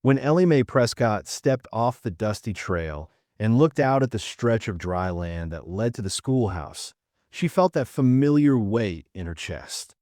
When Ellie Mae Prescott stepped off the dusty trail and looked out at the stretch of dry land that led to the schoolhouse, she felt that familiar weight in her chest,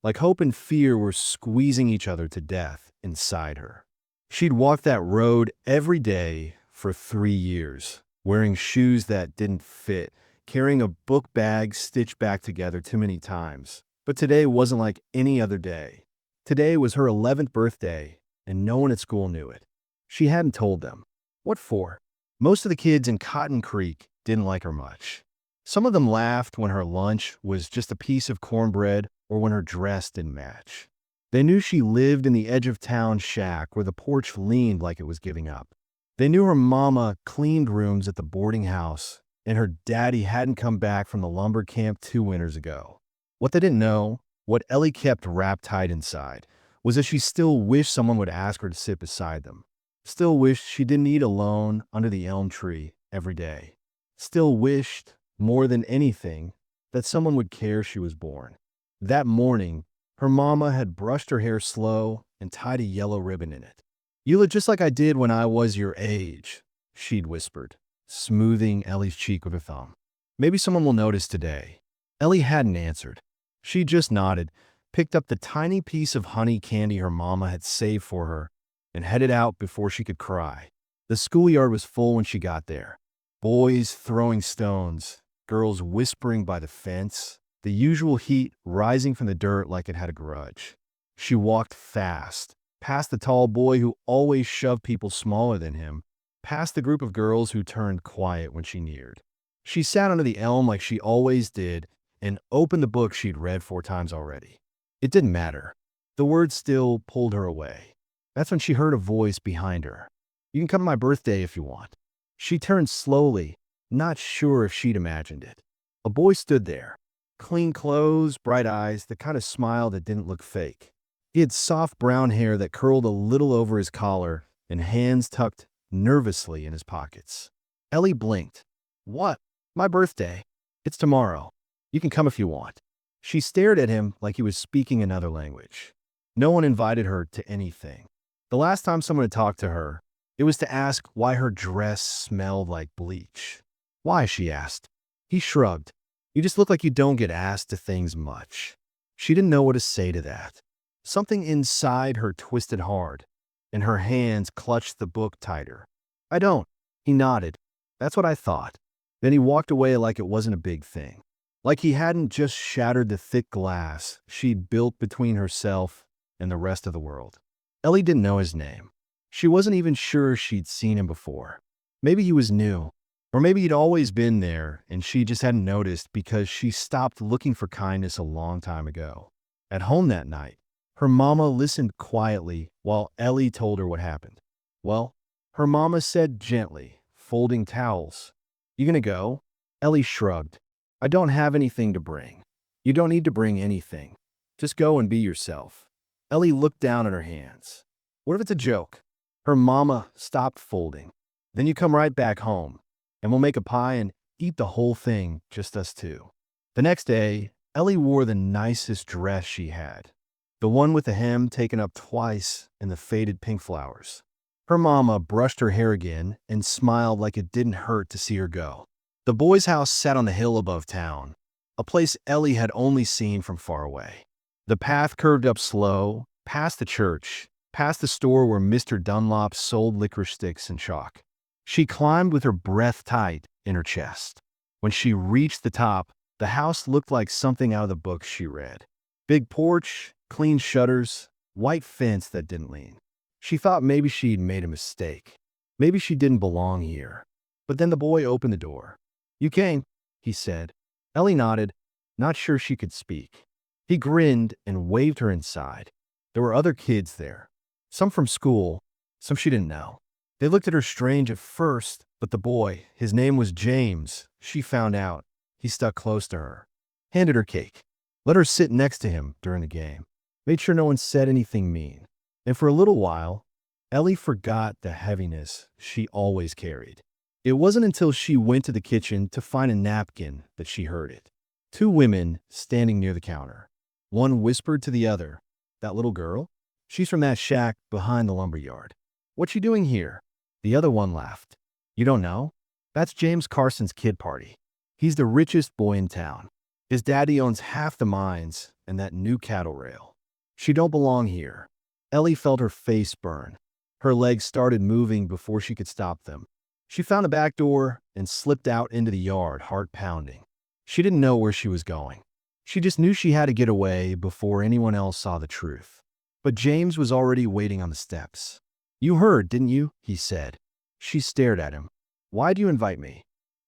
like hope and fear were squeezing each other to death inside her. She'd walked that road every day for 3 years, wearing shoes that didn't fit, carrying a book bag stitched back together too many times. But today wasn't like any other day. Today was her 11th birthday, and no one at school knew it. She hadn't told them. What for? Most of the kids in Cotton Creek didn't like her much. Some of them laughed when her lunch was just a piece of cornbread or when her dress didn't match. They knew she lived in the edge-of-town shack where the porch leaned like it was giving up. They knew her mama cleaned rooms at the boarding house and her daddy hadn't come back from the lumber camp 2 winters ago. What they didn't know, what Ellie kept wrapped tight inside, was that she still wished someone would ask her to sit beside them. Still wished she didn't eat alone under the elm tree every day. Still wished, more than anything, that someone would care she was born. That morning, her mama had brushed her hair slow and tied a yellow ribbon in it. "You look just like I did when I was your age," she'd whispered, smoothing Ellie's cheek with her thumb. "Maybe someone will notice today." Ellie hadn't answered. She just nodded, picked up the tiny piece of honey candy her mama had saved for her, and headed out before she could cry. The schoolyard was full when she got there. Boys throwing stones, girls whispering by the fence, the usual heat rising from the dirt like it had a grudge. She walked fast, past the tall boy who always shoved people smaller than him, past the group of girls who turned quiet when she neared. She sat under the elm like she always did and opened the book she'd read 4 times already. It didn't matter. The words still pulled her away. That's when she heard a voice behind her. "You can come to my birthday if you want." She turned slowly, not sure if she'd imagined it. A boy stood there. Clean clothes, bright eyes, the kind of smile that didn't look fake. He had soft brown hair that curled a little over his collar and hands tucked nervously in his pockets. Ellie blinked. "What? My birthday? It's tomorrow. You can come if you want." She stared at him like he was speaking another language. No one invited her to anything. The last time someone had talked to her, it was to ask why her dress smelled like bleach. "Why?" she asked. He shrugged. "You just look like you don't get asked to things much." She didn't know what to say to that. Something inside her twisted hard, and her hands clutched the book tighter. "I don't." He nodded. "That's what I thought." Then he walked away like it wasn't a big thing. Like he hadn't just shattered the thick glass she'd built between herself and the rest of the world. Ellie didn't know his name. She wasn't even sure she'd seen him before. Maybe he was new. Or maybe he'd always been there and she just hadn't noticed because she stopped looking for kindness a long time ago. At home that night, her mama listened quietly while Ellie told her what happened. "Well," her mama said gently, folding towels. "You gonna go?" Ellie shrugged. "I don't have anything to bring." "You don't need to bring anything. Just go and be yourself." Ellie looked down at her hands. "What if it's a joke?" Her mama stopped folding. "Then you come right back home, and we'll make a pie and eat the whole thing, just us two." The next day, Ellie wore the nicest dress she had, the one with the hem taken up twice and the faded pink flowers. Her mama brushed her hair again and smiled like it didn't hurt to see her go. The boys' house sat on the hill above town, a place Ellie had only seen from far away. The path curved up slow, past the church, past the store where Mr. Dunlop sold licorice sticks and chalk. She climbed with her breath tight in her chest. When she reached the top, the house looked like something out of the books she read. Big porch, clean shutters, white fence that didn't lean. She thought maybe she'd made a mistake. Maybe she didn't belong here. But then the boy opened the door. "You came," he said. Ellie nodded, not sure she could speak. He grinned and waved her inside. There were other kids there. Some from school, some she didn't know. They looked at her strange at first, but the boy, his name was James, she found out. He stuck close to her. Handed her cake. Let her sit next to him during the game. Made sure no one said anything mean. And for a little while, Ellie forgot the heaviness she always carried. It wasn't until she went to the kitchen to find a napkin that she heard it. 2 women standing near the counter. One whispered to the other, "That little girl? She's from that shack behind the lumber yard." "What you doing here?" The other one laughed. "You don't know? That's James Carson's kid party. He's the richest boy in town. His daddy owns half the mines and that new cattle rail. She don't belong here." Ellie felt her face burn. Her legs started moving before she could stop them. She found a back door and slipped out into the yard, heart pounding. She didn't know where she was going. She just knew she had to get away before anyone else saw the truth. But James was already waiting on the steps. "You heard, didn't you?" he said. She stared at him. "Why'd you invite me?"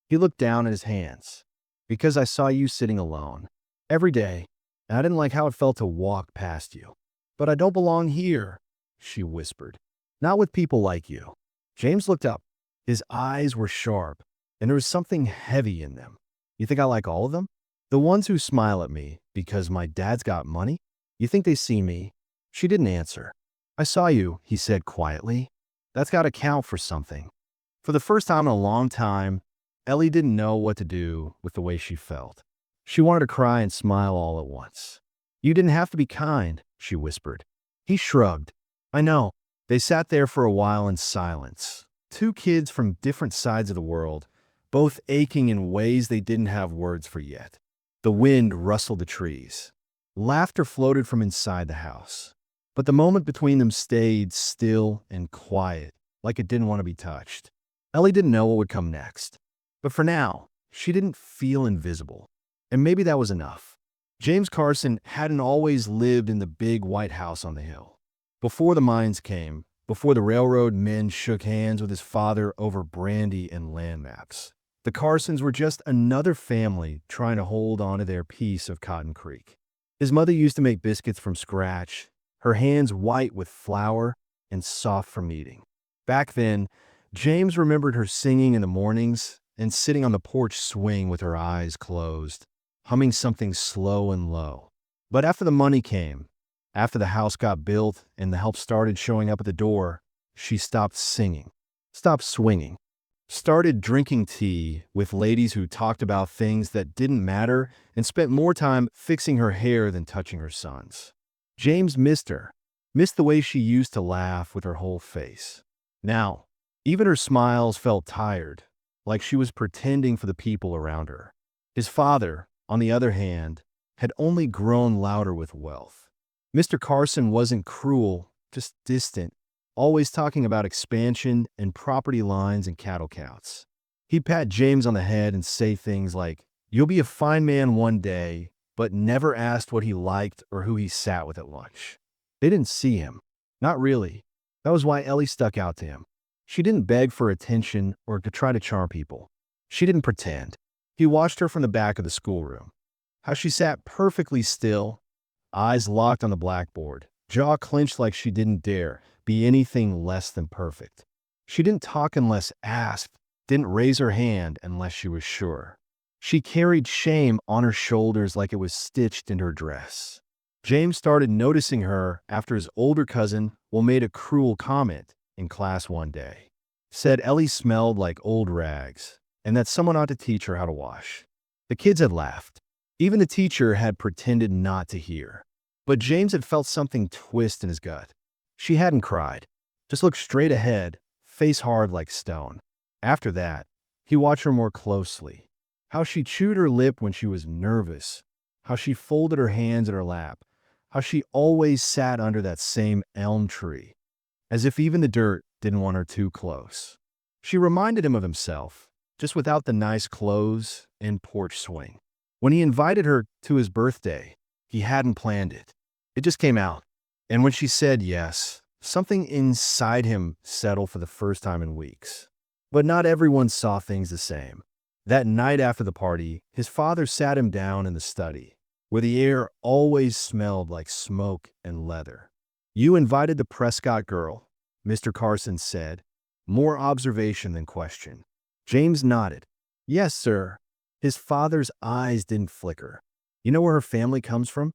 He looked down at his hands. "Because I saw you sitting alone. Every day. And I didn't like how it felt to walk past you." "But I don't belong here," she whispered. "Not with people like you." James looked up. His eyes were sharp, and there was something heavy in them. "You think I like all of them? The ones who smile at me because my dad's got money? You think they see me?" She didn't answer. "I saw you," he said quietly. "That's got to count for something." For the first time in a long time, Ellie didn't know what to do with the way she felt. She wanted to cry and smile all at once. "You didn't have to be kind," she whispered. He shrugged. "I know." They sat there for a while in silence. Two kids from different sides of the world, both aching in ways they didn't have words for yet. The wind rustled the trees. Laughter floated from inside the house. But the moment between them stayed still and quiet, like it didn't want to be touched. Ellie didn't know what would come next. But for now, she didn't feel invisible. And maybe that was enough. James Carson hadn't always lived in the big white house on the hill. Before the mines came, before the railroad men shook hands with his father over brandy and land maps, the Carsons were just another family trying to hold on to their piece of Cotton Creek. His mother used to make biscuits from scratch, her hands white with flour and soft from kneading. Back then, James remembered her singing in the mornings and sitting on the porch swing with her eyes closed, humming something slow and low. But after the money came, after the house got built and the help started showing up at the door, she stopped singing, stopped swinging, started drinking tea with ladies who talked about things that didn't matter and spent more time fixing her hair than touching her sons. James missed her, missed the way she used to laugh with her whole face. Now, even her smiles felt tired, like she was pretending for the people around her. His father, on the other hand, had only grown louder with wealth. Mr. Carson wasn't cruel, just distant, always talking about expansion and property lines and cattle counts. He'd pat James on the head and say things like, "You'll be a fine man one day," but never asked what he liked or who he sat with at lunch. They didn't see him. Not really. That was why Ellie stuck out to him. She didn't beg for attention or to try to charm people. She didn't pretend. He watched her from the back of the schoolroom. How she sat perfectly still, eyes locked on the blackboard, jaw clenched like she didn't dare be anything less than perfect. She didn't talk unless asked, didn't raise her hand unless she was sure. She carried shame on her shoulders like it was stitched in her dress. James started noticing her after his older cousin made a cruel comment in class one day. Said Ellie smelled like old rags and that someone ought to teach her how to wash. The kids had laughed. Even the teacher had pretended not to hear. But James had felt something twist in his gut. She hadn't cried, just looked straight ahead, face hard like stone. After that, he watched her more closely. How she chewed her lip when she was nervous, how she folded her hands in her lap, how she always sat under that same elm tree, as if even the dirt didn't want her too close. She reminded him of himself, just without the nice clothes and porch swing. When he invited her to his birthday, he hadn't planned it. It just came out. And when she said yes, something inside him settled for the first time in weeks. But not everyone saw things the same. That night after the party, his father sat him down in the study, where the air always smelled like smoke and leather. "You invited the Prescott girl," Mr. Carson said, more observation than question. James nodded. "Yes, sir." His father's eyes didn't flicker. "You know where her family comes from?"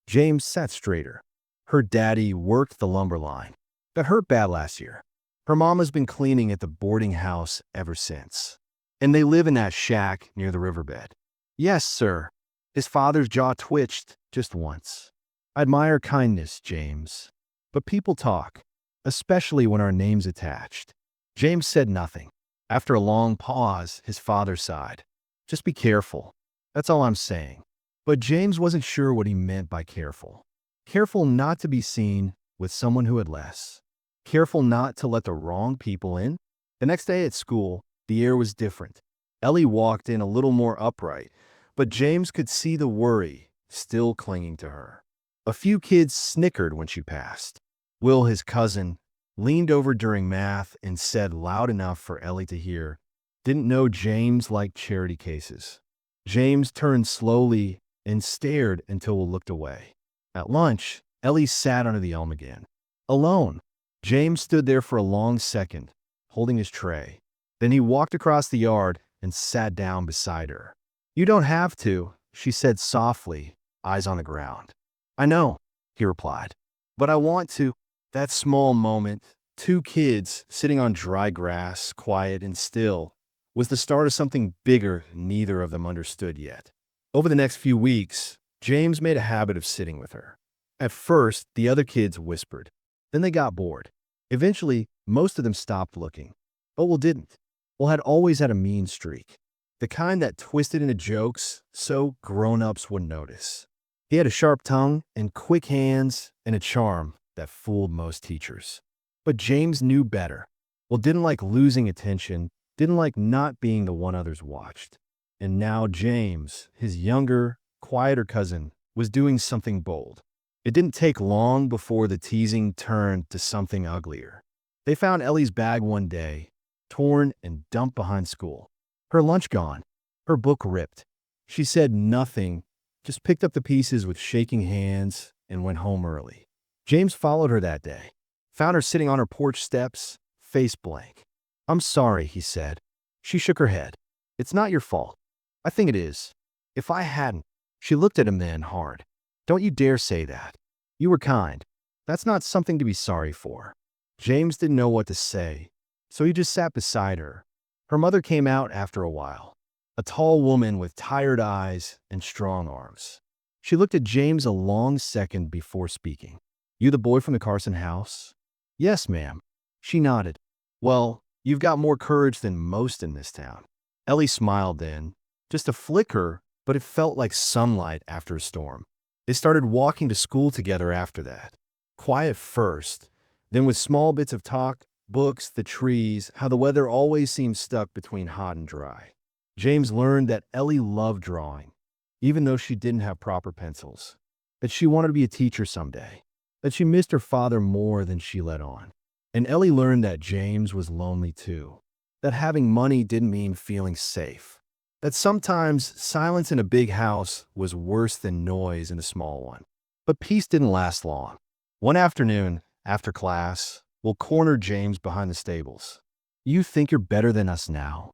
James sat straighter. "Her daddy worked the lumber line. Got hurt bad last year. Her mom has been cleaning at the boarding house ever since. And they live in that shack near the riverbed." "Yes, sir." His father's jaw twitched just once. "I admire kindness, James. But people talk. especially when our name's attached." James said nothing. After a long pause, his father sighed. "Just be careful. That's all I'm saying." But James wasn't sure what he meant by careful. Careful not to be seen with someone who had less. Careful not to let the wrong people in. The next day at school, the air was different. Ellie walked in a little more upright, but James could see the worry still clinging to her. A few kids snickered when she passed. Will, his cousin, leaned over during math and said loud enough for Ellie to hear, "Didn't know James liked charity cases." James turned slowly and stared until Will looked away. At lunch, Ellie sat under the elm again. Alone. James stood there for a long second, holding his tray. Then he walked across the yard and sat down beside her. "You don't have to," she said softly, eyes on the ground. "I know," he replied, "but I want to." That small moment, two kids sitting on dry grass, quiet and still, was the start of something bigger neither of them understood yet. Over the next few weeks, James made a habit of sitting with her. At first, the other kids whispered. Then they got bored. Eventually, most of them stopped looking. But Will didn't. Will had always had a mean streak. The kind that twisted into jokes so grown-ups wouldn't notice. He had a sharp tongue and quick hands and a charm that fooled most teachers. But James knew better. Will didn't like losing attention, didn't like not being the one others watched. And now James, his younger, quieter cousin, was doing something bold. It didn't take long before the teasing turned to something uglier. They found Ellie's bag one day, torn and dumped behind school. Her lunch gone, her book ripped. She said nothing, just picked up the pieces with shaking hands and went home early. James followed her that day, found her sitting on her porch steps, face blank. "I'm sorry," he said. She shook her head. "It's not your fault." "I think it is. If I hadn't." She looked at him then hard. "Don't you dare say that. You were kind. That's not something to be sorry for." James didn't know what to say, so he just sat beside her. Her mother came out after a while, a tall woman with tired eyes and strong arms. She looked at James a long second before speaking. "You the boy from the Carson house?" "Yes, ma'am." She nodded. "Well, you've got more courage than most in this town." Ellie smiled then, just a flicker, but it felt like sunlight after a storm. They started walking to school together after that. Quiet first, then with small bits of talk, books, the trees, how the weather always seemed stuck between hot and dry. James learned that Ellie loved drawing, even though she didn't have proper pencils, that she wanted to be a teacher someday, that she missed her father more than she let on. And Ellie learned that James was lonely too, that having money didn't mean feeling safe, that sometimes silence in a big house was worse than noise in a small one. But peace didn't last long. One afternoon, after class, Will cornered James behind the stables. "You think you're better than us now?"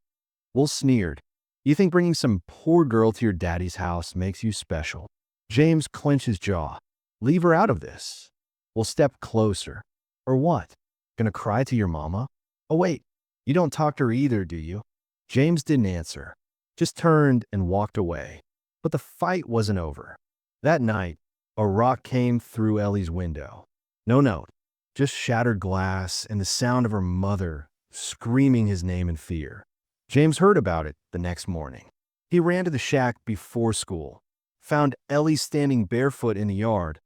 Will sneered. "You think bringing some poor girl to your daddy's house makes you special?" James clenched his jaw. "Leave her out of this." Will stepped closer. "Or what? Gonna cry to your mama?" "Oh wait, you don't talk to her either, do you?" James didn't answer, just turned and walked away. But the fight wasn't over. That night, a rock came through Ellie's window. No note, just shattered glass and the sound of her mother screaming his name in fear. James heard about it the next morning. He ran to the shack before school, found Ellie standing barefoot in the yard,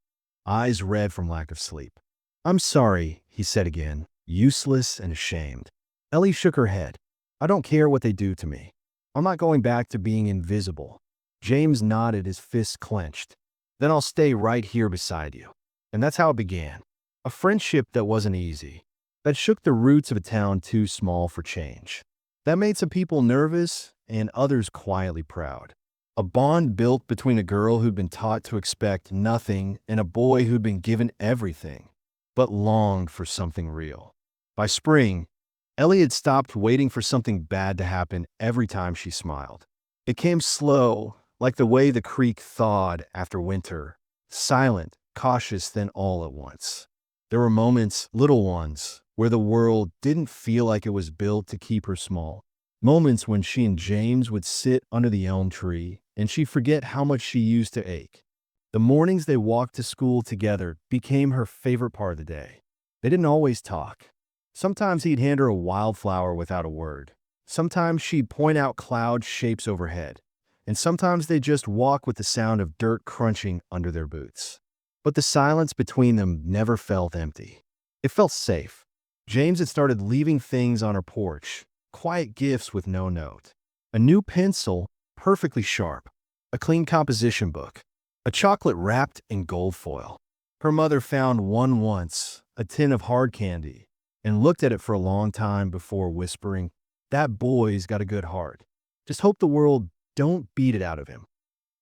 eyes red from lack of sleep. "I'm sorry," he said again, useless and ashamed. Ellie shook her head. "I don't care what they do to me. I'm not going back to being invisible." James nodded, his fists clenched. "Then I'll stay right here beside you." And that's how it began. A friendship that wasn't easy, that shook the roots of a town too small for change, that made some people nervous and others quietly proud. A bond built between a girl who'd been taught to expect nothing and a boy who'd been given everything, but longed for something real. By spring, Ellie had stopped waiting for something bad to happen every time she smiled. It came slow, like the way the creek thawed after winter, silent, cautious, then all at once. There were moments, little ones, where the world didn't feel like it was built to keep her small. Moments when she and James would sit under the elm tree and she'd forget how much she used to ache. The mornings they walked to school together became her favorite part of the day. They didn't always talk. Sometimes he'd hand her a wildflower without a word. Sometimes she'd point out cloud shapes overhead. And sometimes they'd just walk with the sound of dirt crunching under their boots. But the silence between them never felt empty. It felt safe. James had started leaving things on her porch, quiet gifts with no note. A new pencil, perfectly sharp. A clean composition book. A chocolate wrapped in gold foil. Her mother found one once, a tin of hard candy, and looked at it for a long time before whispering, "That boy's got a good heart. Just hope the world don't beat it out of him."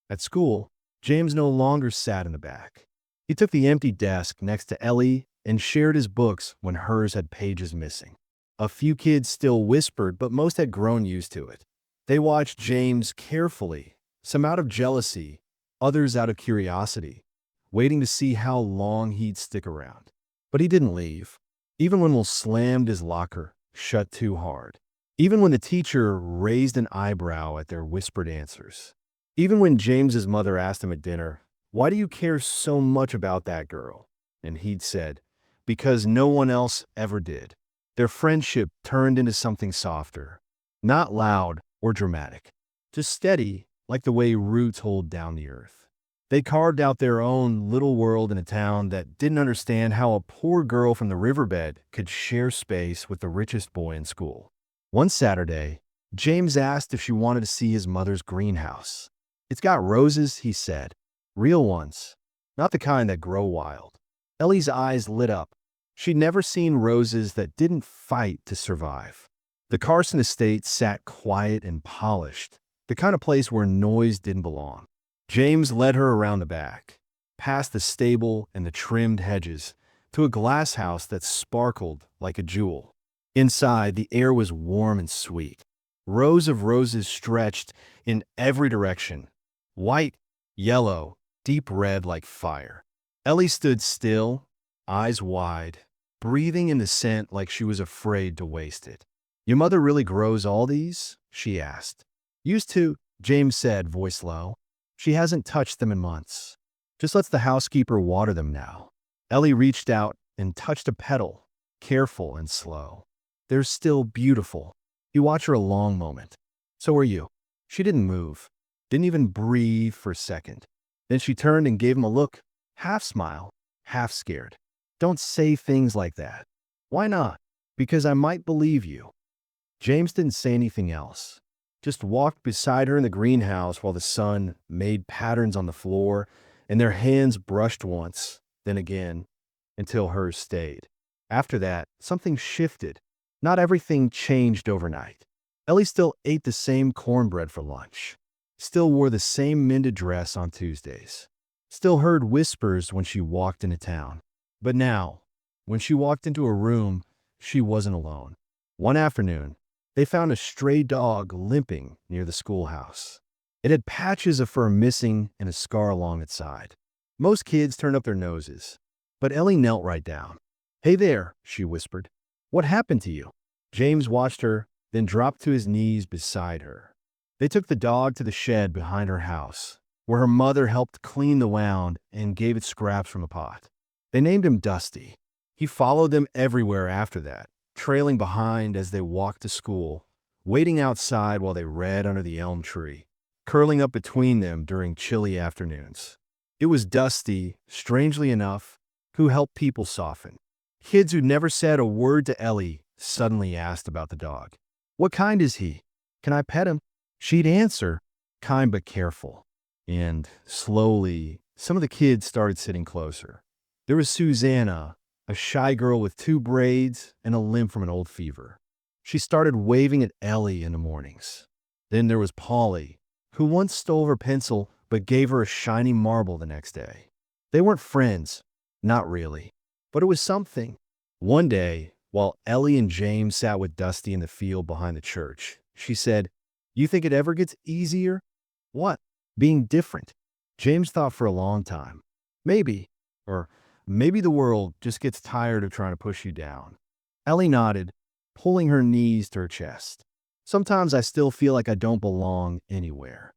At school, James no longer sat in the back. He took the empty desk next to Ellie and shared his books when hers had pages missing. A few kids still whispered, but most had grown used to it. They watched James carefully, some out of jealousy, others out of curiosity, waiting to see how long he'd stick around. But he didn't leave, even when Will slammed his locker shut too hard. Even when the teacher raised an eyebrow at their whispered answers. Even when James's mother asked him at dinner, "Why do you care so much about that girl?" And he'd said, "Because no one else ever did." Their friendship turned into something softer, not loud or dramatic, just steady, like the way roots hold down the earth. They carved out their own little world in a town that didn't understand how a poor girl from the riverbed could share space with the richest boy in school. One Saturday, James asked if she wanted to see his mother's greenhouse. "It's got roses," he said. "Real ones, not the kind that grow wild." Ellie's eyes lit up. She'd never seen roses that didn't fight to survive. The Carson estate sat quiet and polished, the kind of place where noise didn't belong. James led her around the back, past the stable and the trimmed hedges, to a glass house that sparkled like a jewel. Inside, the air was warm and sweet. Rows of roses stretched in every direction, white, yellow, deep red like fire. Ellie stood still, eyes wide, breathing in the scent like she was afraid to waste it. "Your mother really grows all these?" she asked. "Used to," James said, voice low. "She hasn't touched them in months. Just lets the housekeeper water them now." Ellie reached out and touched a petal, careful and slow. "They're still beautiful." He watched her a long moment. "So are you." She didn't move, didn't even breathe for a second. Then she turned and gave him a look, half smile, half scared. "Don't say things like that." "Why not?" "Because I might believe you." James didn't say anything else, just walked beside her in the greenhouse while the sun made patterns on the floor and their hands brushed once, then again, until hers stayed. After that, something shifted. Not everything changed overnight. Ellie still ate the same cornbread for lunch, still wore the same mended dress on Tuesdays, still heard whispers when she walked into town. But now, when she walked into a room, she wasn't alone. One afternoon, they found a stray dog limping near the schoolhouse. It had patches of fur missing and a scar along its side. Most kids turned up their noses, but Ellie knelt right down. "Hey there," she whispered. "What happened to you?" James watched her, then dropped to his knees beside her. They took the dog to the shed behind her house, where her mother helped clean the wound and gave it scraps from a pot. They named him Dusty. He followed them everywhere after that, trailing behind as they walked to school, waiting outside while they read under the elm tree, curling up between them during chilly afternoons. It was Dusty, strangely enough, who helped people soften. Kids who never said a word to Ellie suddenly asked about the dog. "What kind is he? Can I pet him?" She'd answer, kind but careful. And slowly, some of the kids started sitting closer. There was Susanna, a shy girl with 2 braids and a limp from an old fever. She started waving at Ellie in the mornings. Then there was Polly, who once stole her pencil but gave her a shiny marble the next day. They weren't friends, not really, but it was something. One day, while Ellie and James sat with Dusty in the field behind the church, she said, "You think it ever gets easier?" "What?" "Being different." James thought for a long time. "Maybe. Or maybe the world just gets tired of trying to push you down." Ellie nodded, pulling her knees to her chest. "Sometimes I still feel like I don't belong anywhere."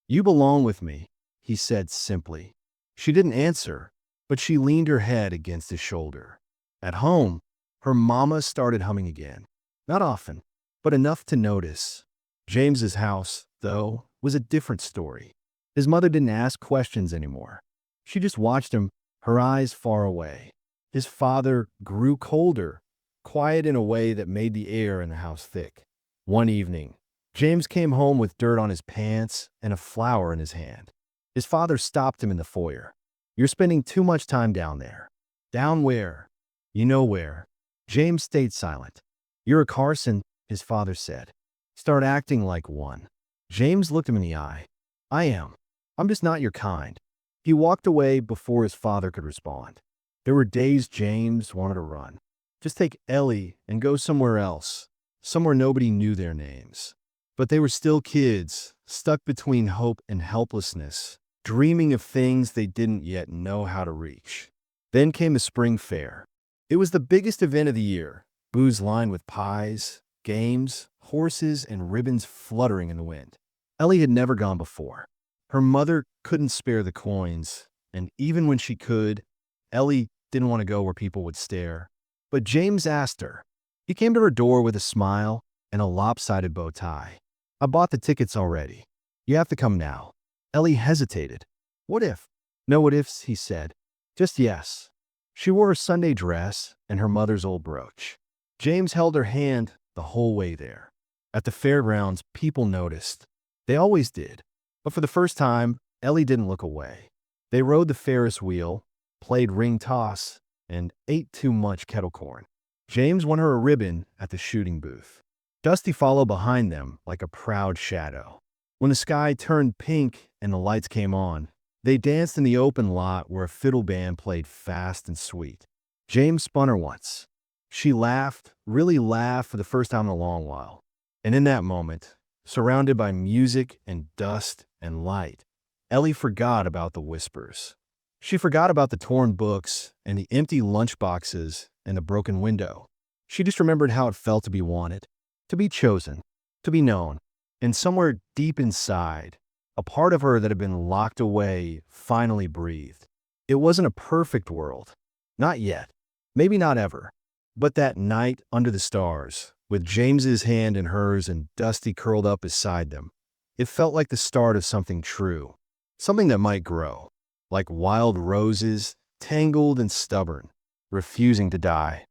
"You belong with me," he said simply. She didn't answer, but she leaned her head against his shoulder. At home, her mama started humming again. Not often, but enough to notice. James's house, though, was a different story. His mother didn't ask questions anymore. She just watched him, her eyes far away. His father grew colder, quiet in a way that made the air in the house thick. One evening, James came home with dirt on his pants and a flower in his hand. His father stopped him in the foyer. "You're spending too much time down there." "Down where?" "You know where." James stayed silent. "You're a Carson," his father said. "Start acting like one." James looked him in the eye. "I am. I'm just not your kind." He walked away before his father could respond. There were days James wanted to run. Just take Ellie and go somewhere else, somewhere nobody knew their names. But they were still kids, stuck between hope and helplessness, dreaming of things they didn't yet know how to reach. Then came the spring fair. It was the biggest event of the year, booths lined with pies, games, horses, and ribbons fluttering in the wind. Ellie had never gone before. Her mother couldn't spare the coins, and even when she could, Ellie didn't want to go where people would stare. But James asked her. He came to her door with a smile and a lopsided bow tie. "I bought the tickets already. You have to come now." Ellie hesitated. "What if?" "No what ifs," he said. "Just yes." She wore her Sunday dress and her mother's old brooch. James held her hand the whole way there. At the fairgrounds, people noticed. They always did. But for the first time, Ellie didn't look away. They rode the Ferris wheel, played ring toss, and ate too much kettle corn. James won her a ribbon at the shooting booth. Dusty followed behind them like a proud shadow. When the sky turned pink and the lights came on, they danced in the open lot where a fiddle band played fast and sweet. James spun her once. She laughed, really laughed for the first time in a long while. And in that moment, surrounded by music and dust and light, Ellie forgot about the whispers. She forgot about the torn books and the empty lunchboxes and the broken window. She just remembered how it felt to be wanted, to be chosen, to be known. And somewhere deep inside, a part of her that had been locked away finally breathed. It wasn't a perfect world. Not yet. Maybe not ever. But that night under the stars, with James's hand in hers and Dusty curled up beside them, it felt like the start of something true. Something that might grow. Like wild roses, tangled and stubborn, refusing to die.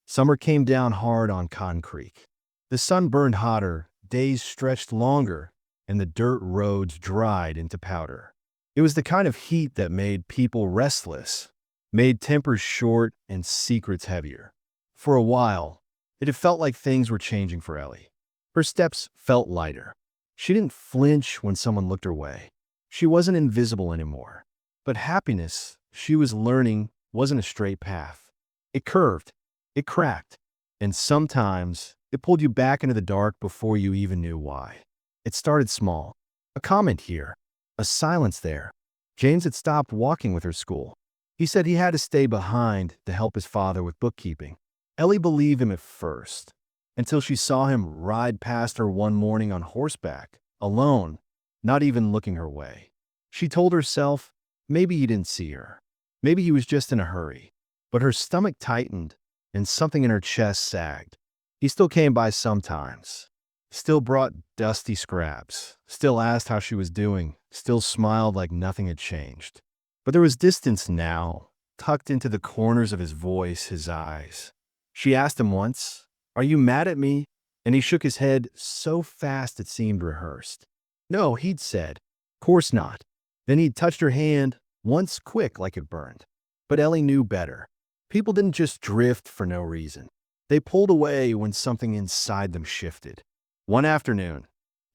Summer came down hard on Cotton Creek. The sun burned hotter, days stretched longer, and the dirt roads dried into powder. It was the kind of heat that made people restless, made tempers short and secrets heavier. For a while, it had felt like things were changing for Ellie. Her steps felt lighter. She didn't flinch when someone looked her way. She wasn't invisible anymore. But happiness, she was learning, wasn't a straight path. It curved, it cracked, and sometimes it pulled you back into the dark before you even knew why. It started small. A comment here, a silence there. James had stopped walking with her school. He said he had to stay behind to help his father with bookkeeping. Ellie believed him at first, until she saw him ride past her one morning on horseback, alone, not even looking her way. She told herself, maybe he didn't see her. Maybe he was just in a hurry. But her stomach tightened, and something in her chest sagged. He still came by sometimes. Still brought dusty scraps. Still asked how she was doing. Still smiled like nothing had changed. But there was distance now, tucked into the corners of his voice, his eyes. She asked him once, "Are you mad at me?" And he shook his head so fast it seemed rehearsed. No, he'd said, "Course not." Then he'd touched her hand, once quick like it burned. But Ellie knew better. People didn't just drift for no reason. They pulled away when something inside them shifted. One afternoon,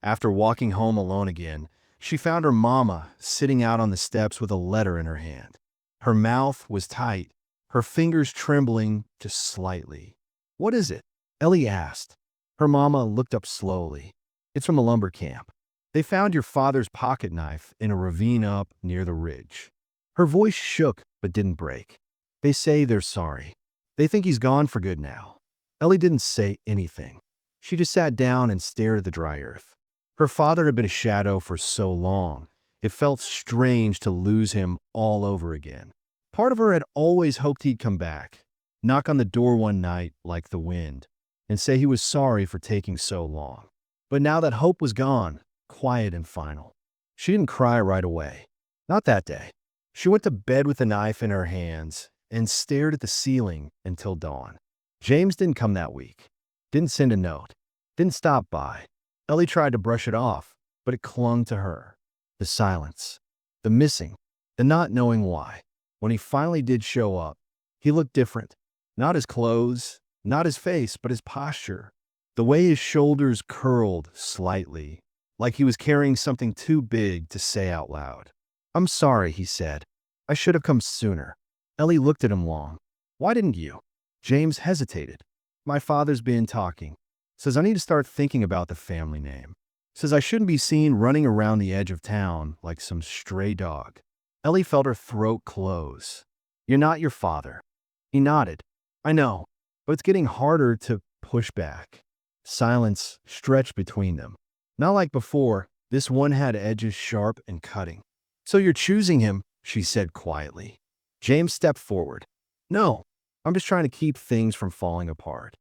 after walking home alone again, she found her mama sitting out on the steps with a letter in her hand. Her mouth was tight, her fingers trembling just slightly. "What is it?" Ellie asked. Her mama looked up slowly. "It's from the lumber camp. They found your father's pocket knife in a ravine up near the ridge." Her voice shook but didn't break. "They say they're sorry. They think he's gone for good now." Ellie didn't say anything. She just sat down and stared at the dry earth. Her father had been a shadow for so long. It felt strange to lose him all over again. Part of her had always hoped he'd come back. knock on the door one night like the wind, and say he was sorry for taking so long. But now that hope was gone, quiet and final. She didn't cry right away. Not that day. She went to bed with a knife in her hands and stared at the ceiling until dawn. James didn't come that week. Didn't send a note. Didn't stop by. Ellie tried to brush it off, but it clung to her. The silence. The missing. The not knowing why. When he finally did show up, he looked different. Not his clothes, not his face, but his posture. The way his shoulders curled slightly, like he was carrying something too big to say out loud. "I'm sorry," he said. "I should have come sooner." Ellie looked at him long. "Why didn't you?" James hesitated. "My father's been talking. Says I need to start thinking about the family name. Says I shouldn't be seen running around the edge of town like some stray dog." Ellie felt her throat close. "You're not your father." He nodded. "I know, but it's getting harder to push back." Silence stretched between them. Not like before, this one had edges sharp and cutting. "So you're choosing him," she said quietly. James stepped forward. "No, I'm just trying to keep things from falling apart."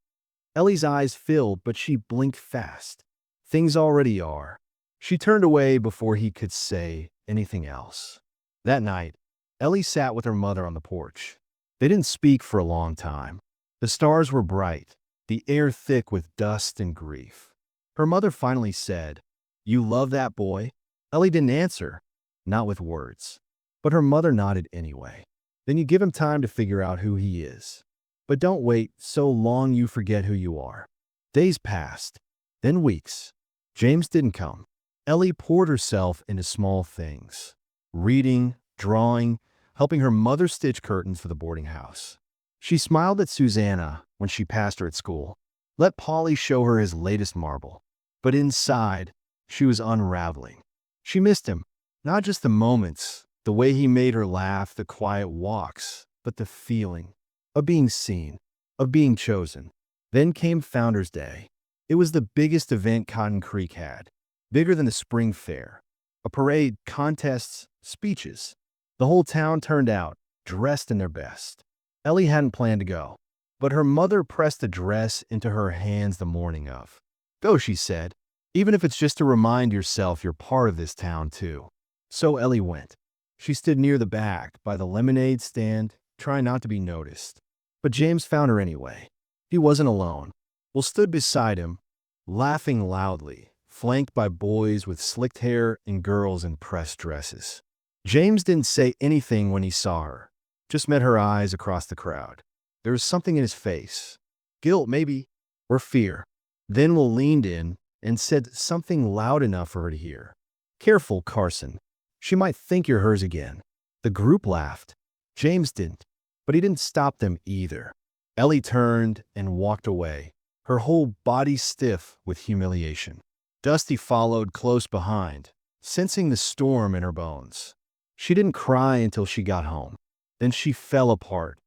Ellie's eyes filled, but she blinked fast. "Things already are." She turned away before he could say anything else. That night, Ellie sat with her mother on the porch. They didn't speak for a long time. The stars were bright, the air thick with dust and grief. Her mother finally said, "You love that boy?" Ellie didn't answer, not with words. But her mother nodded anyway. "Then you give him time to figure out who he is. But don't wait so long you forget who you are." Days passed, then weeks. James didn't come. Ellie poured herself into small things. Reading, drawing, helping her mother stitch curtains for the boarding house. She smiled at Susanna when she passed her at school. Let Polly show her his latest marble. But inside, she was unraveling. She missed him. Not just the moments, the way he made her laugh, the quiet walks, but the feeling of being seen, of being chosen. Then came Founder's Day. It was the biggest event Cotton Creek had, bigger than the spring fair. A parade, contests, speeches. The whole town turned out, dressed in their best. Ellie hadn't planned to go, but her mother pressed a dress into her hands the morning of. "Go," she said, "even if it's just to remind yourself you're part of this town too." So Ellie went. She stood near the back, by the lemonade stand, trying not to be noticed. But James found her anyway. He wasn't alone. Will stood beside him, laughing loudly, flanked by boys with slicked hair and girls in pressed dresses. James didn't say anything when he saw her, just met her eyes across the crowd. There was something in his face. Guilt, maybe, or fear. Then Will leaned in and said something loud enough for her to hear. "Careful, Carson. She might think you're hers again." The group laughed. James didn't, but he didn't stop them either. Ellie turned and walked away, her whole body stiff with humiliation. Dusty followed close behind, sensing the storm in her bones. She didn't cry until she got home. Then she fell apart,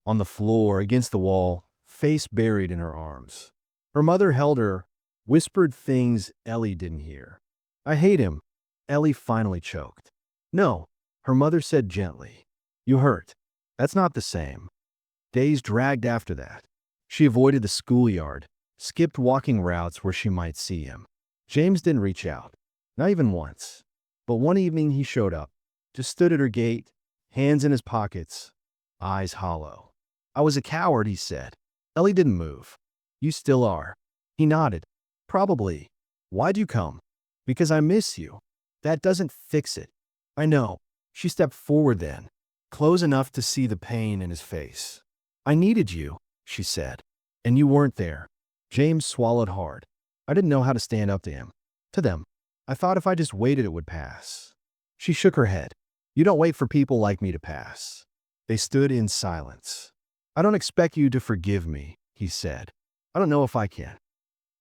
on the floor against the wall, face buried in her arms. Her mother held her, whispered things Ellie didn't hear. "I hate him," Ellie finally choked. "No," her mother said gently. "You hurt. That's not the same." Days dragged after that. She avoided the schoolyard, skipped walking routes where she might see him. James didn't reach out, not even once. But one evening he showed up, just stood at her gate, hands in his pockets, eyes hollow. "I was a coward," he said. Ellie didn't move. "You still are." He nodded. "Probably. Why'd you come?" "Because I miss you." "That doesn't fix it." "I know." She stepped forward then, close enough to see the pain in his face. "I needed you," she said, "and you weren't there." James swallowed hard. "I didn't know how to stand up to him. To them. I thought if I just waited it would pass." She shook her head. "You don't wait for people like me to pass." They stood in silence. "I don't expect you to forgive me," he said. "I don't know if I can."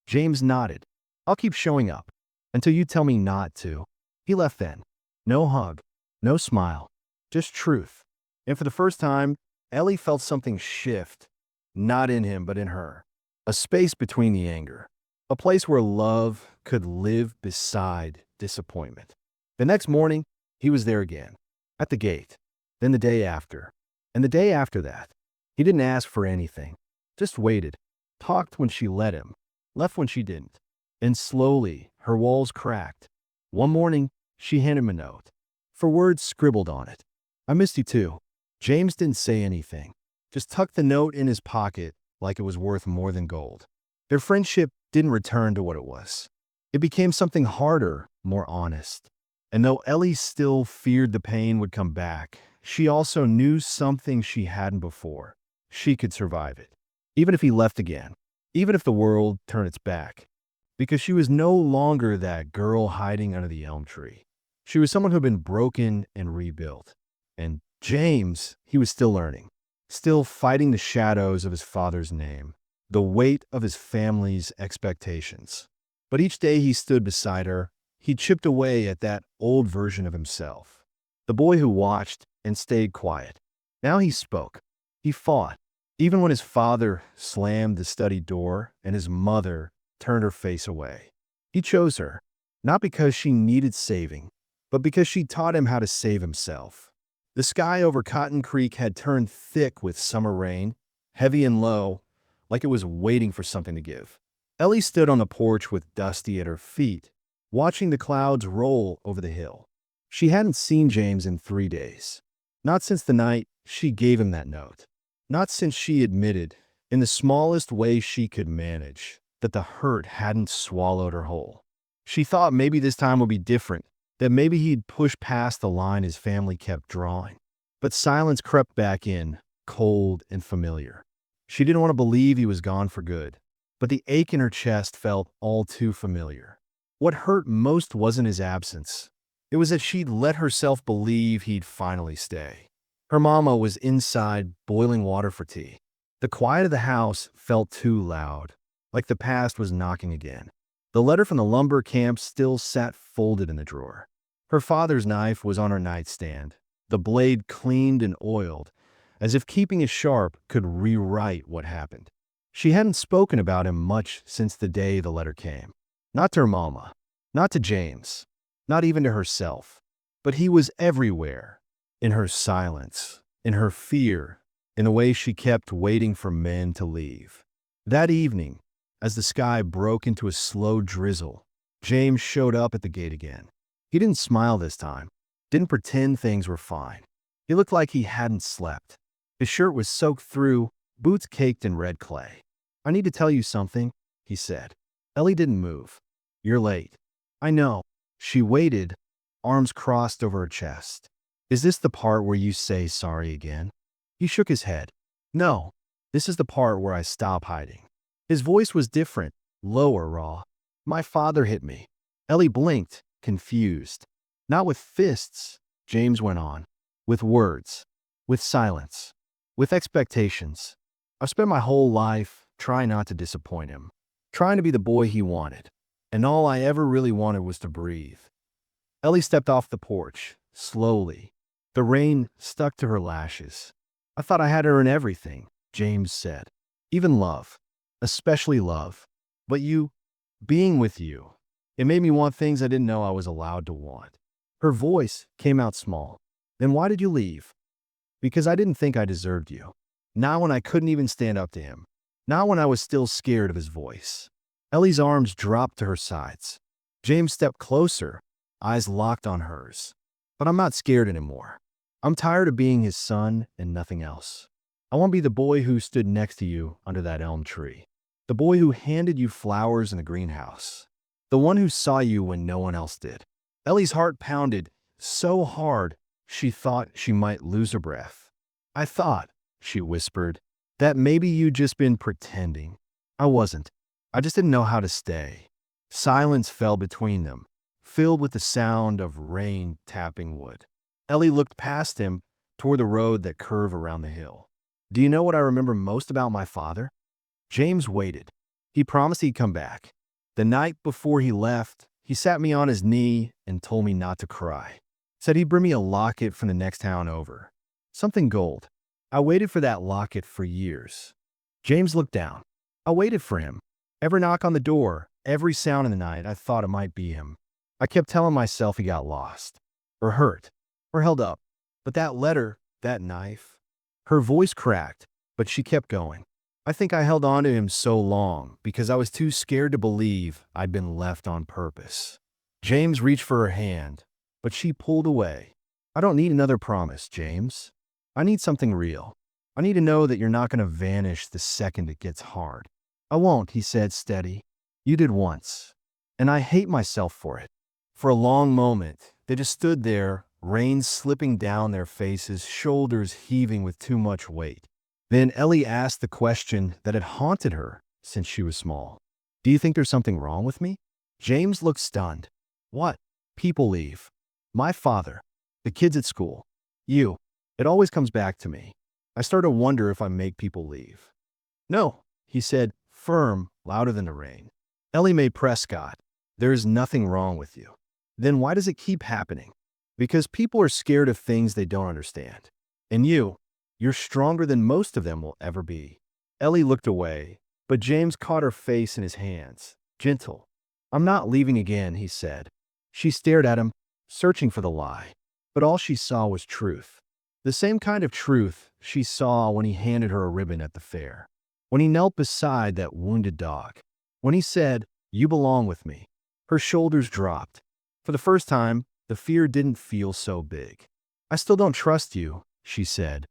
James nodded. "I'll keep showing up until you tell me not to." He left then. No hug, no smile, just truth. And for the first time, Ellie felt something shift, not in him, but in her. A space between the anger. A place where love could live beside disappointment. The next morning, he was there again, at the gate. Then the day after, and the day after that. He didn't ask for anything, just waited, talked when she let him, left when she didn't. And slowly, her walls cracked. One morning, she handed him a note. For words scribbled on it. I missed you too. James didn't say anything, just tucked the note in his pocket like it was worth more than gold. Their friendship didn't return to what it was. It became something harder, more honest. And though Ellie still feared the pain would come back, she also knew something she hadn't before. She could survive it. Even if he left again. Even if the world turned its back. Because she was no longer that girl hiding under the elm tree. She was someone who had been broken and rebuilt. And James, he was still learning. Still fighting the shadows of his father's name. The weight of his family's expectations. But each day he stood beside her, he chipped away at that old version of himself. The boy who watched and stayed quiet. Now he spoke. He fought. Even when his father slammed the study door and his mother turned her face away. He chose her, not because she needed saving, but because she taught him how to save himself. The sky over Cotton Creek had turned thick with summer rain, heavy and low, like it was waiting for something to give. Ellie stood on the porch with Dusty at her feet, watching the clouds roll over the hill. She hadn't seen James in 3 days. Not since the night she gave him that note. Not since she admitted, in the smallest way she could manage, that the hurt hadn't swallowed her whole. She thought maybe this time would be different, that maybe he'd push past the line his family kept drawing. But silence crept back in, cold and familiar. She didn't want to believe he was gone for good, but the ache in her chest felt all too familiar. What hurt most wasn't his absence. It was that she'd let herself believe he'd finally stay. Her mama was inside boiling water for tea. The quiet of the house felt too loud, like the past was knocking again. The letter from the lumber camp still sat folded in the drawer. Her father's knife was on her nightstand, the blade cleaned and oiled, as if keeping it sharp could rewrite what happened. She hadn't spoken about him much since the day the letter came. Not to her mama, not to James, not even to herself. But he was everywhere, in her silence, in her fear, in the way she kept waiting for men to leave. That evening, as the sky broke into a slow drizzle, James showed up at the gate again. He didn't smile this time, didn't pretend things were fine. He looked like he hadn't slept. His shirt was soaked through, boots caked in red clay. I need to tell you something, he said. Ellie didn't move. You're late. I know. She waited, arms crossed over her chest. Is this the part where you say sorry again? He shook his head. No, this is the part where I stop hiding. His voice was different, lower, raw. My father hit me. Ellie blinked, confused. Not with fists, James went on. With words. With silence. With expectations. I've spent my whole life trying not to disappoint him. Trying to be the boy he wanted. And all I ever really wanted was to breathe. Ellie stepped off the porch, slowly. The rain stuck to her lashes. I thought I had to earn everything, James said. Even love. Especially love. But you, being with you, it made me want things I didn't know I was allowed to want. Her voice came out small. Then why did you leave? Because I didn't think I deserved you. Not when I couldn't even stand up to him. Not when I was still scared of his voice. Ellie's arms dropped to her sides. James stepped closer, eyes locked on hers. But I'm not scared anymore. I'm tired of being his son and nothing else. I want to be the boy who stood next to you under that elm tree. The boy who handed you flowers in the greenhouse. The one who saw you when no one else did. Ellie's heart pounded so hard she thought she might lose her breath. I thought, she whispered, that maybe you'd just been pretending. I wasn't. I just didn't know how to stay. Silence fell between them, filled with the sound of rain tapping wood. Ellie looked past him toward the road that curved around the hill. Do you know what I remember most about my father? James waited. He promised he'd come back. The night before he left, he sat me on his knee and told me not to cry. Said he'd bring me a locket from the next town over. Something gold. I waited for that locket for years. James looked down. I waited for him. Every knock on the door, every sound in the night, I thought it might be him. I kept telling myself he got lost, or hurt, or held up. But that letter, that knife, her voice cracked, but she kept going. I think I held on to him so long because I was too scared to believe I'd been left on purpose. James reached for her hand, but she pulled away. I don't need another promise, James. I need something real. I need to know that you're not going to vanish the second it gets hard. I won't, he said, steady. You did once, and I hate myself for it. For a long moment, they just stood there, rain slipping down their faces, shoulders heaving with too much weight. Then Ellie asked the question that had haunted her since she was small. Do you think there's something wrong with me? James looked stunned. What? People leave. My father. The kids at school. You. It always comes back to me. I start to wonder if I make people leave. No, he said, firm, louder than the rain. Ellie Mae Prescott, there is nothing wrong with you. Then why does it keep happening? Because people are scared of things they don't understand. And you're stronger than most of them will ever be. Ellie looked away, but James caught her face in his hands. Gentle. I'm not leaving again, he said. She stared at him, searching for the lie. But all she saw was truth. The same kind of truth she saw when he handed her a ribbon at the fair. When he knelt beside that wounded dog. When he said, you belong with me. Her shoulders dropped. For the first time, the fear didn't feel so big. I still don't trust you, she said,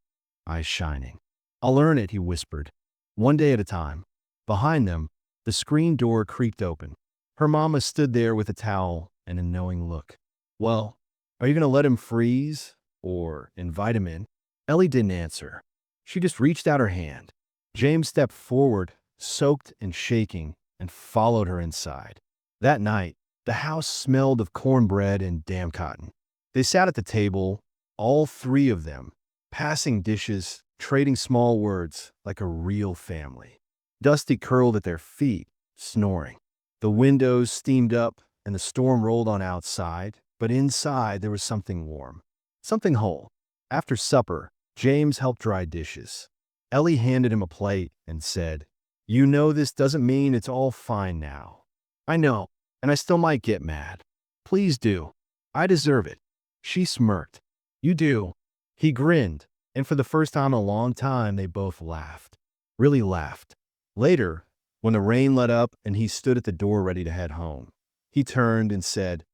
eyes shining. I'll earn it, he whispered. One day at a time. Behind them, the screen door creaked open. Her mama stood there with a towel and a knowing look. Well, are you going to let him freeze or invite him in? Ellie didn't answer. She just reached out her hand. James stepped forward, soaked and shaking, and followed her inside. That night, the house smelled of cornbread and damn cotton. They sat at the table, all three of them, passing dishes, trading small words like a real family. Dusty curled at their feet, snoring. The windows steamed up and the storm rolled on outside, but inside there was something warm, something whole. After supper, James helped dry dishes. Ellie handed him a plate and said, you know this doesn't mean it's all fine now. I know, and I still might get mad. Please do. I deserve it. She smirked. You do. He grinned, and for the first time in a long time, they both laughed. Really laughed. Later, when the rain let up and he stood at the door ready to head home, he turned and said,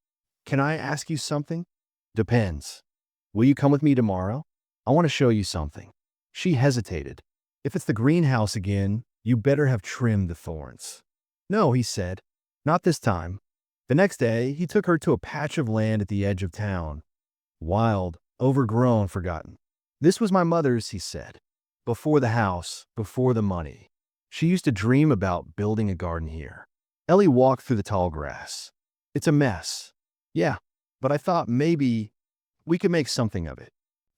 can I ask you something? Depends. Will you come with me tomorrow? I want to show you something. She hesitated. If it's the greenhouse again, you better have trimmed the thorns. No, he said. Not this time. The next day, he took her to a patch of land at the edge of town. Wild, overgrown, forgotten. This was my mother's, he said. Before the house, before the money. She used to dream about building a garden here. Ellie walked through the tall grass. It's a mess. Yeah, but I thought maybe we could make something of it.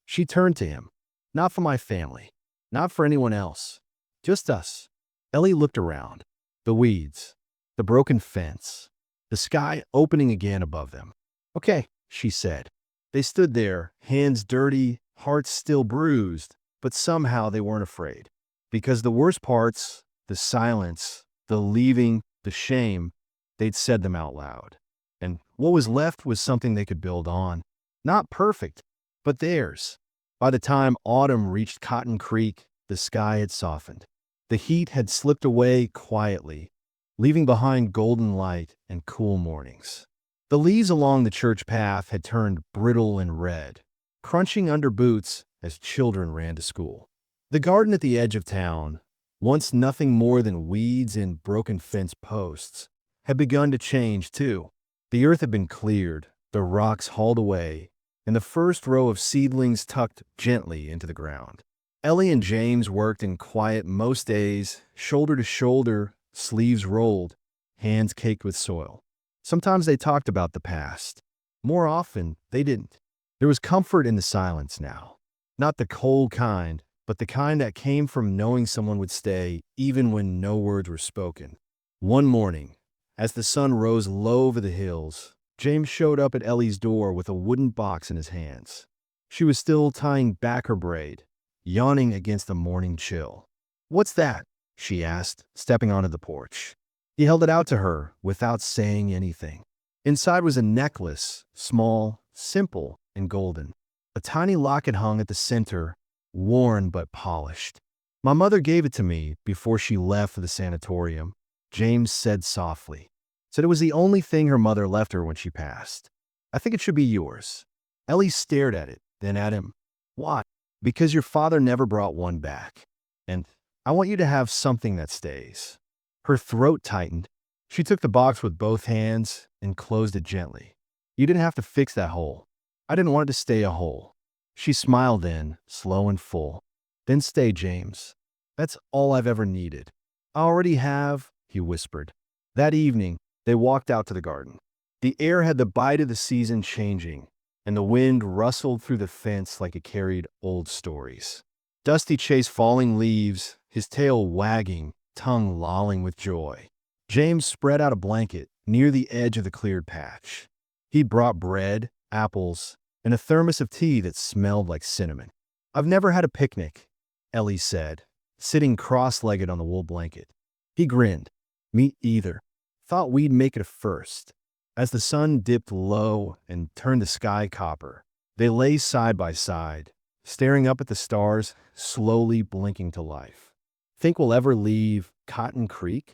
She turned to him. Not for my family. Not for anyone else. Just us. Ellie looked around. The weeds. The broken fence. The sky opening again above them. Okay, she said. They stood there, hands dirty, hearts still bruised, but somehow they weren't afraid. Because the worst parts, the silence, the leaving, the shame, they'd said them out loud. And what was left was something they could build on. Not perfect, but theirs. By the time autumn reached Cotton Creek, the sky had softened. The heat had slipped away quietly, leaving behind golden light and cool mornings. The leaves along the church path had turned brittle and red, crunching under boots as children ran to school. The garden at the edge of town, once nothing more than weeds and broken fence posts, had begun to change too. The earth had been cleared, the rocks hauled away, and the first row of seedlings tucked gently into the ground. Ellie and James worked in quiet most days, shoulder to shoulder, sleeves rolled, hands caked with soil. Sometimes they talked about the past. More often, they didn't. There was comfort in the silence now. Not the cold kind, but the kind that came from knowing someone would stay even when no words were spoken. One morning, as the sun rose low over the hills, James showed up at Ellie's door with a wooden box in his hands. She was still tying back her braid, yawning against the morning chill. What's that? She asked, stepping onto the porch. He held it out to her without saying anything. Inside was a necklace, small, simple, and golden. A tiny locket hung at the center, worn but polished. My mother gave it to me before she left for the sanatorium, James said softly. Said it was the only thing her mother left her when she passed. I think it should be yours. Ellie stared at it, then at him. Why? Because your father never brought one back. And I want you to have something that stays. Her throat tightened. She took the box with both hands and closed it gently. You didn't have to fix that hole. I didn't want it to stay a hole. She smiled then, slow and full. Then stay, James. That's all I've ever needed. I already have, he whispered. That evening, they walked out to the garden. The air had the bite of the season changing, and the wind rustled through the fence like it carried old stories. Dusty chased falling leaves, his tail wagging, tongue lolling with joy. James spread out a blanket near the edge of the cleared patch. He'd brought bread, apples, and a thermos of tea that smelled like cinnamon. I've never had a picnic, Ellie said, sitting cross-legged on the wool blanket. He grinned. Me either. Thought we'd make it a first. As the sun dipped low and turned the sky copper, they lay side by side, staring up at the stars, slowly blinking to life. Think we'll ever leave Cotton Creek?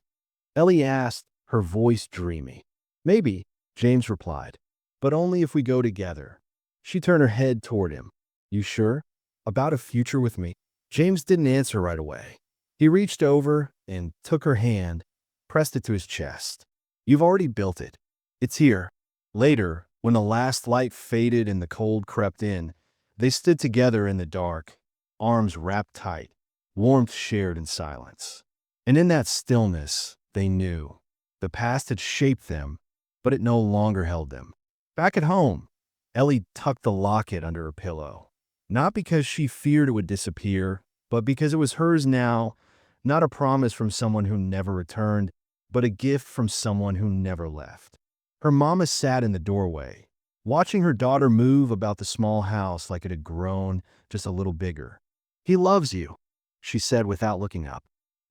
Ellie asked, her voice dreamy. Maybe, James replied, but only if we go together. She turned her head toward him. You sure? About a future with me? James didn't answer right away. He reached over and took her hand, pressed it to his chest. You've already built it. It's here. Later, when the last light faded and the cold crept in, they stood together in the dark, arms wrapped tight, warmth shared in silence. And in that stillness, they knew. The past had shaped them, but it no longer held them. Back at home, Ellie tucked the locket under her pillow. Not because she feared it would disappear, but because it was hers now, not a promise from someone who never returned, but a gift from someone who never left. Her mama sat in the doorway, watching her daughter move about the small house like it had grown just a little bigger. He loves you, she said without looking up.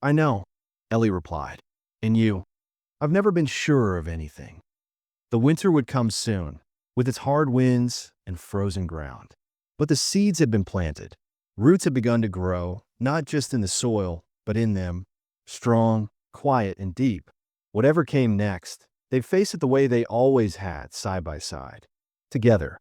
I know, Ellie replied. And you? I've never been sure of anything. The winter would come soon, with its hard winds and frozen ground. But the seeds had been planted. Roots had begun to grow, not just in the soil, but in them, strong, quiet, and deep. Whatever came next, they'd face it the way they always had, side by side, together.